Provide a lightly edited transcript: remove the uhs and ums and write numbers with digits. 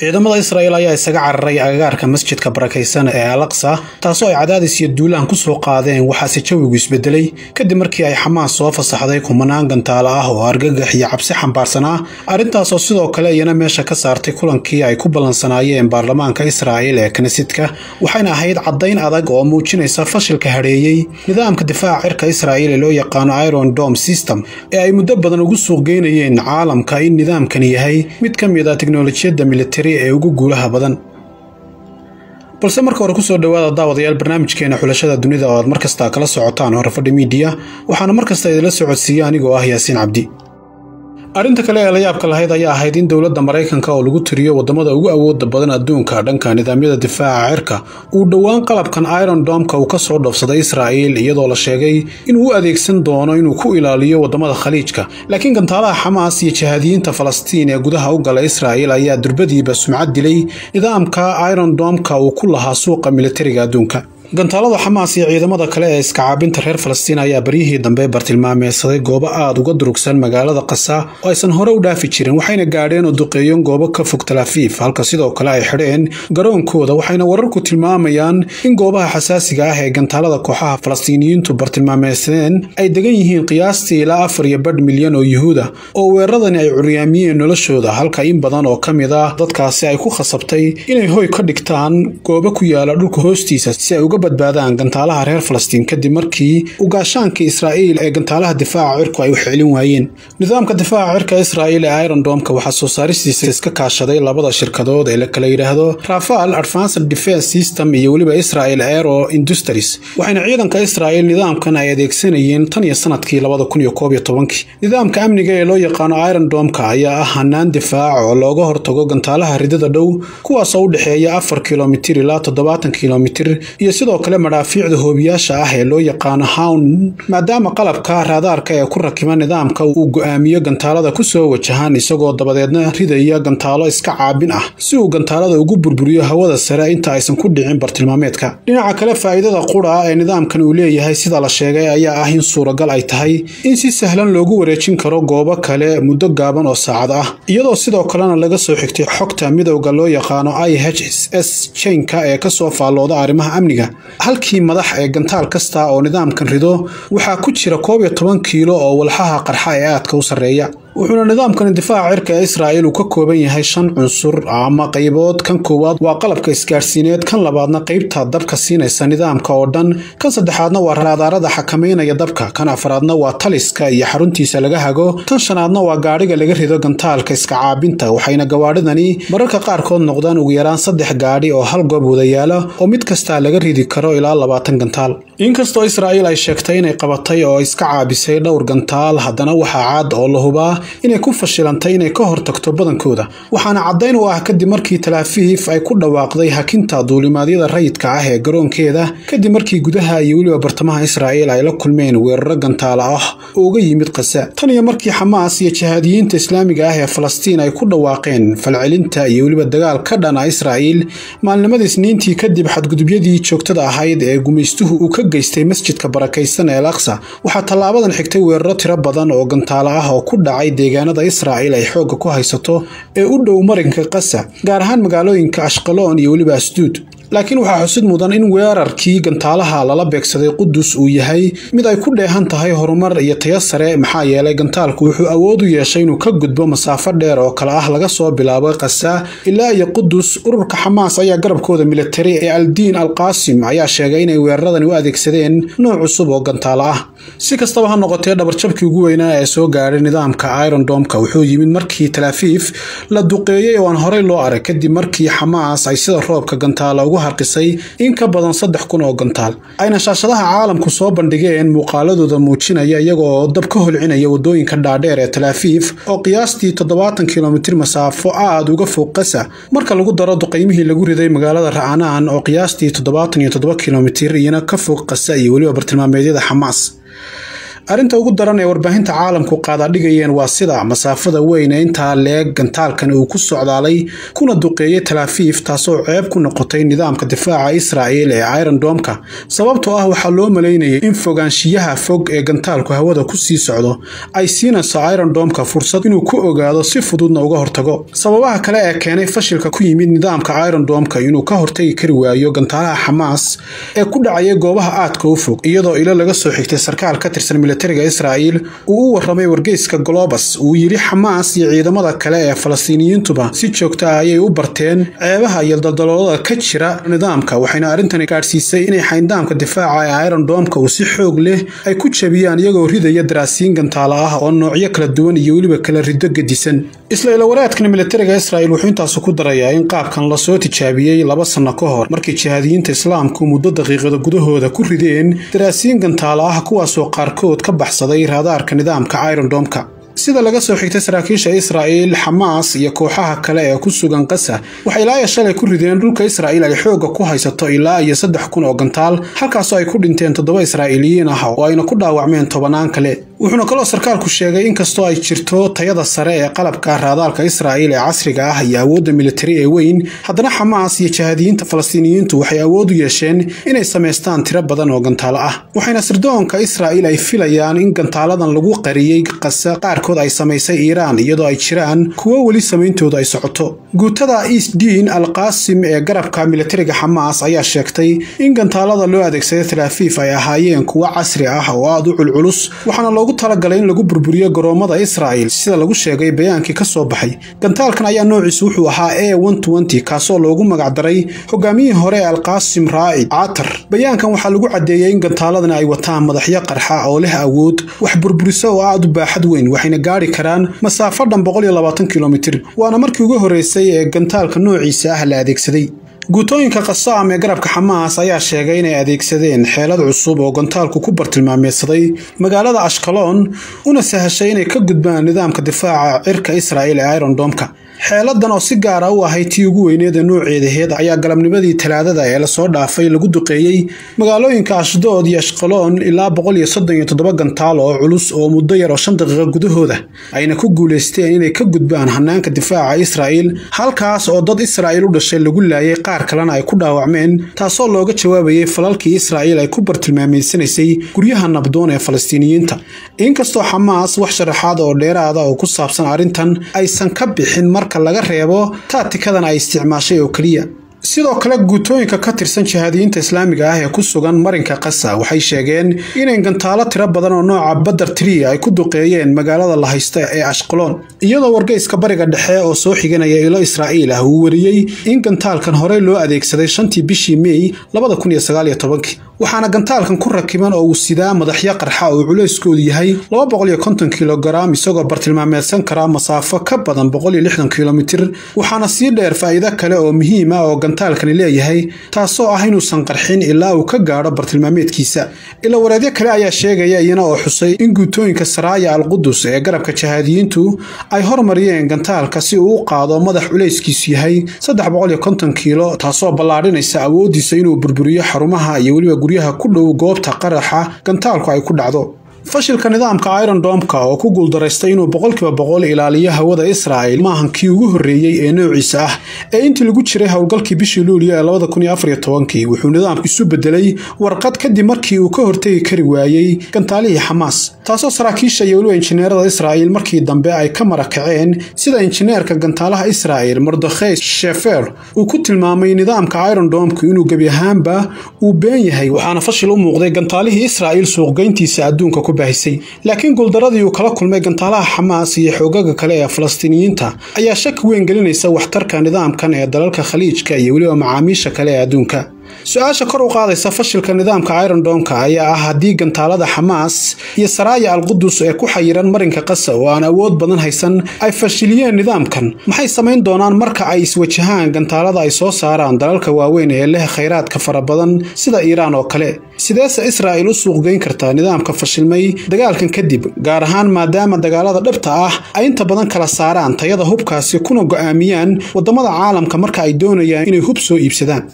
ciidamada Israa'iil ayaa isaga cararay agagaarka masjidka barakaysan ee Al-Aqsa taasoo ay cadaadis iyo duulaan ku soo qaadeen waxaase jawigu isbedelay kadib markii ay Xamaas soo fasaxday kumanaan gantaal ah oo argagax iyo cabsi xambaarsanaa arrintaas oo sidoo kale iyana meesha ka saartay kulankii ay ku ballansanaayeen baarlamaanka Israa'iil ee Knessetka waxayna ahayd cadayn adag oo muujinaysa fashilka hareeyay nidaamka difaaca cirka Israa'iil ee loo yaqaano Iron Dome System ee ay muddo badan ugu suuq geynayeen caalamka in nidaamkan yahay mid ka mid ah tiknoolajiyada military ee ugu guulaha badan balse marka hore ku soo dhawaada daawadayaal barnaamijkeena xulashada dunida oo aad markasta kala socotaan Horfadhi Media waxaana markasta idila socodsiiya anigoo ah Yaasiin Cabdi arinta kale ee la yaabka lahayd ayaa ahayd in dawladda Mareykanka oo lagu tiriyo wadamada ugu awoodda badan adduunka dhanka nidaamyada difaaca cirka uu dhawaan qalabkan Iron Dome-ka uu ka soo dhoofsaday Israa'iil iyadoo la sheegay in uu adeegsan doono inuu ku ilaaliyo wadamada Khaliijka laakiin gantaalaha Xamaas iyo jihadiyiinta Falastiin ee gudaha u galay Israa'iil ayaa durbadiiba sumcad dilay nidaamka Iron Dome-ka uu ku lahaa suuqa militariga adduunka gantaalada Xamaas iyo ciidamada kale ee iska caabinta reer Falastiin ayaa bariyihii dambe bartilmaameedsaday goobo aad uga durugsan magaalada Qasa oo aysan hore u dhaafi jirin waxayna gaadheen oo duqeeyeen goobo ka fog Tel Aviv halka sidoo kale ay xidheen garoonkooda waxayna wararku tilmaamayaan in goobaha xasaasiga ah ee gantaalada kooxaha Falastiiniyiintu bartilmaameedsadeen ay degan yihiin qiyaastii ilaa 4 milyan oo Yuhuuda oo weeraradani ay curyaamiyeen noloshooda halka in badan oo kamid ah dadkaasi ay ku khasabtay inay hoy ka dhigtaan goobo ku yaala dhulka hoostiisa si ay badbaadaan gantaalaha reer Falastiin kadib markii uu gaashaanka Israa'iil ee gantaalaha difaaca cirku ay u xilin waayeen nidaamka difaaca cirka Israa'iil ee Iron Dome-ka waxa soo saaristiisa iska kaashaday labada shirkadood ee la kala yiraahdo Rafale Advanced Defense System iyo waliba Israel Aero Industries waxayna ciidanka Israa'iil nidaamkan ay adeegsanayeen tan iyo sanadkii 2011 nidaamka amniga ee loo yaqaan Iron Dome-ka ayaa ah hanaan difaac oo looga hortago gantaalaha ridada dhow kuwaas oo u dhaxeeya 4 kiiloomitir ilaa 70 kiiloomitir iyo sidoo kale madaafiicda hoobiyaasha ah ee loo yaqaan Hound maadaama qalabka raadaarka ee ku rakiban nidaamka uu go'aamiyo gantaalada ku soo wajahan isagoo dabadeedna ridaya gantaalo iska caabin ah si uu gantaalada ugu burburiyo hawada sare inta aysan ku dhicin bartilmaameedka dhinaca kale faa'iidada qura ee nidaamkan uu leeyahay sida la sheegay ayaa ah in suuragal ay tahay in si sahlan loogu wareejin karo goobo kale muddo gaaban oo saacad ah iyadoo sidoo kalena laga soo xigtay xogta midowga loo yaqaan IHS chain-ka ee ka soo faalooda arrimaha amniga halkii madax ee gantaal kasta oo nidaamkan rido waxa ku jira 12 kiilo oo walxaha qarxa ee aadka u sareeya wuxuuna nidaamkan difaaca cirka ee Israa'iil uu ka kooban yahay 5 cunsur ama qaybood kan koowaad waa qalabka isgaarsiineed kan labaadna qaybta dabka siinaysa nidaamka oo dhan kan saddexaadna waa raadaarada xakameynaya dabka kan afraadna waa taliska iyo xaruntiisa laga hago tan shanaadna waa gaadhiga laga rido gantaalka iska caabinta waxayna gawaadhidani mararka qaarkood noqdaan ugu yaraan 3 gaadhi oo hal goob wada yaala oo mid kasta laga ridi karo ilaa 20 gantaal inkastoo Israa'iil ay sheegtay inay qabatay oo iska caabisay dhowr gantaal haddana waxa cad oo la hubaa inay ku fashilantay inay ka hortagto badankooda waxaana cadayn u ah kadib markii Tel Aviv ay ku dhawaaqday hakinta duulimaadyada rayidka ah ee garoonkeeda kadib markii gudaha iyo waliba bartamaha Israa'iil ay la kulmeen weerar gantaal ah oo uga yimid Qasa tan iyo markii Xamaas iyo jihadiyiinta Islaamiga ah ee Falastiin ay ku dhawaaqeen falcelinta iyo waliba dagaal ka dhan ah Israa'iil maalnimadii Isniintii kadib xadgudubyadii joogtada ahayd ee gumeystuhu uu ka geystay masjidka barakaysan ee Al-Aqsa waxa talaabadan xigtay weeraro tiro badan oo gantaal ah oo ku dhacay deegaanada Israa'iil ay xoog ku haysato ee u dhow marinka Qasa gaar ahaan magaalooyinka Ashqalon iyo waliba Asdod laakiin waxa xusid mudan in weerarkii gantaalaha lala beegsaday Qudus uu yahay mid ay ku dheehan tahay horumar iyo tayo sare maxaa yeelay gantaalku wuxuu awood u yeeshay inuu ka gudbo masaafo dheer oo kala ah laga soo bilaabo Qasa ilaa iyo Qudus ururka Xamaas ayaa garabkooda military ee Al-Din Al-Qasim ayaa sheegay inay weeraradan u adeegsadeen nooc cusub oo gantaal ah si kastaba ha noqotee dhabarjabkii ugu weynaa ee soo gaaray nidaamka Iron Dome-ka wuxuu yimid markii Tel Aviv la duqeeyay oo aan horey loo arag kadib markii Xamaas ay sida roobka gantaala ugu harqisay in ka badan 3,000 oo gantaal ayna shaashadaha caalamku soo bandhigeen muuqaaladooda muujinaya iyagoo dab ka holcinaya wadooyinka dhaadheer ee Tel Aviv oo qiyaastii 70 kiiloomitir masaafo aad uga fog Qasa marka lagu daro duqeymihii lagu riday magaalada Ra'anaan oo qiyaastii 77 kiiloomitir iyana ka fog Qasa iyo waliba bartilmaameedyada Xamaas arrinta ugu daran ee warbaahinta caalamku qaada dhigayeen waa sida masaafada weyn ee inta leeg gantaalkan uu ku socdaalay kuna duqeeyay Tel Aviv taasoo ceeb ku noqotay nidaamka difaaca Israa'iil ee Iron Dome-ka sababtoo ah waxa loo maleynayay in fogaanshiyaha fog ee gantaalku hawada ku sii socdo ay siinayso Iron Dome-ka fursad inuu ku ogaado si fududna uga hortago sababaha kale ee keenay fashilka ku yimid nidaamka Iron Dome-ka inuu ka hortagi kari waayo gantaalaha Hamas ee ku dhacay goobaha aadka u fog iyadoo ilo laga soo xigtay sarkaal ka tirsan militariga Israa'iil uu u warramay wargeyska Globus uu yiri Hamas iyo ciidamada kale ee Falastiiniyiintuba si joogto ah ayay u barteen ceebaha iyo daldaloolada ka jira nidaamka waxayna arintani gaarsiisay inay xayndaamka difaaca ee Iron Dome-ka uu si xoog leh ay ku jabiyaan iyagoo ridaya daraasiin gantaalo ah oo noocyo kala duwan iyo waliba kala rido gedisan isla ila waraadkan militariga Israa'iil wuxuu intaas ku darayaa in qaabkan la soo tijaabiyay 2 sano ka hor markii jihaadiyiinta islaamku muddo daqiiqado gudahooda ku rideen daraasiin gantaalo ah kuwaas oo qaarkood ka baxsaday raadaarka nidaamka Iron Dome-ka sida laga soo xigtay saraakiisha Israa'iil Hamas iyo kooxaha kale ee ku sugan Gaza waxay ilaa shalay ku rideen dhulka Israa'iil ay xoog ku haysato ilaa 3,000 oo gantaal halkaas oo ay ku dhinteen 7 Israa'iiliyiin ah oo ayna ku dhaawacmeen 10 kale wuxuuna kaloo sarkaalku sheegay in kastoo ay jirto tayada sare ee qalabka raadaalka Israa'iil ee casriga ah iyo awoodda militari ee weyn haddana Hamas iyo jihaadiyiinta Falastiiniyiintu waxay awood u yeesheen inay sameystaan tiro badan oo gantaalo ah waxayna sirdoonka Israa'iil ay filayaan in gantaaladan lagu qariyay Gaza qaarkood ay sameysay Iran iyadoo ay jiraan kuwa wali sameeyntooda ay socoto guutada Isdiin al-Qasim ee garabka militariga Hamas ayaa sheegtay in gantaalada loo adeegsaday Tel Aviv ay ahaayeen kuwa casri ah oo aad u culculus waxaana loogu talagalay in lagu burburiyo garoomada Israa'iil sida lagu sheegay bayaankii ka soo baxay gantaalkan ayaa noociisu wuxuu ahaa A120 kaasoo loogu magac daray hogaamiyihii hore ee al-Qasim Raa'id Atar bayaankan waxaa lagu cadeeyay in gantaaladan ay wataan madaxyo qarxa oo leh awood wax burburiso oo aad u baaxad weyn waxayna gaari karaan masaafo dhan 120 kilomitir waana markii ugu horeysay ee gantaalka noociisa ah la adeegsaday guutooyinka Qassam ee garabka Hamas ayaa sheegay inay adeegsadeen xeelad cusub oo gantaalku ku bartilmaameedsaday magaalada Ashkelon una sahashay inay ka gudbaan nidaamka difaaca cirka Israa'iil ee Iron Dome-ka xeeladan oo si gaar ah u ahayd tii ugu weyneed ee nooceedaheeda ayaa galabnimadii Talaadada ee la soo dhaafay lagu duqeeyay magaalooyinka Ashdod iyo Ashkelon ilaa 137 gantaal oo culus oo muddo yar oo 5 daqiiqo gudahooda ayna ku guuleysteen inay ka gudbaan hanaanka difaaca Israa'iil halkaas oo dad Israa'iil u dhashay lagu laayay qaar kalena ay ku dhaawacmeen taasoo looga jawaabayay falalkii Israa'iil ay ku bartilmaameedsanaysay guryaha nabdoon ee Falastiiniyiinta inkastoo Hamas wax sharaxaad oo dheeraad ah oo ku saabsan arintan aysan ka bixin marka laga reebo taatikadan ay isticmaashay oo kaliya sidoo kale guutooyinka ka tirsan jihaadiyiinta islaamiga ah ee ku sugan marinka Gaza waxay sheegeen inay gantaalo tiro badan oo nooca Badr 3 ay ku duqeeyeen magaalada la haysta ee Ashkelon iyadoo wargeyska bariga dhexe oo soo xiganaya ilo Israa'iil ah uu wariyay in gantaalkan hore loo adeegsaday 5tii bishii May 2019 waxaana gantaalkan ku rakiban oo uu sidaa madaxyo qarxa oo culeyskoodu yahay 250 kilogram isagoo bartilmaameedsan kara masaafo ka badan 160 kilomitir waxaana sii dheer faa'iido kale oo muhiim ah oo gantaalkani leeyahay taasoo ah inuusan qarxin ilaa uu ka gaaro bartilmaameedkiisa ila wareedyo kale ayaa sheegaya iyana oo xusay in guutooyinka Saraya al-Qudus ee garabka jihaadiyiintu ay hormariyeen gantaalka si uu u qaado madax culeyskiisu yahay 350 kilo taasoo ballaadhinaysa awoodiisa inuu burburiyo xarumaha iyo waliba guryaha ku dhow goobta qaraxa gantaalku ay ku dhacdo fashilka nidaamka Iron Dome-ka oo ku guuldareystay inuu 100% ilaaliyo hawada Israa'iil maahan kii ugu horeeyay ee noociisa ah ee intii lagu jiray hawlgalkii bishii Luulyo ee 2014 wuxuu nidaamku isu bedelay warqad kadib markii uu ka hortagi kari waayay gantaalihii Hamas taasoo saraakiisha iyo waliba injineerada Israa'iil markii dambe ay ka marakaceen sida injineerka gantaalaha Israa'iil Mordechai Shefer uu ku tilmaamay nidaamka Iron Dome-ku inuu gabi ahaanba uu been yahay waxaana fashil u muuqday gantaalihii Israa'iil suuqgeyntiisa adduunka laakiin guuldaradii uu kala kulmay gantaalaha Hamas iyo xoogaga kale ee Falastiiniyiinta ayaa shak weyn gelinaysa waxtarka nidaamkan ee dalalka Khaliijka iyo waliba macaamiisha kale ee adduunka su'aasha kor u qaadaysa fashilka nidaamka Iron Dome-ka ayaa ah haddii gantaalada Hamas iyo Saraya al-Qudus ee ku xayiran marinka Gaza oo aan awood badan haysan ay fashiliyeen nidaamkan maxay sameyn doonaan marka ay iswajahaan gantaalada ay soo saaraan dalalka waaweyn ee leh kheyraadka fara badan sida Iran oo kale sideese Israa'iil u suuq geyn kartaa nidaamka fashilmay dagaalkan kadib gaar ahaan maadaama dagaalada dhabta ah ay inta badan kala saaraan tayada hubkaasi kuna go'aamiyaan wadamada caalamka marka ay doonayaan inay hub soo iibsadaan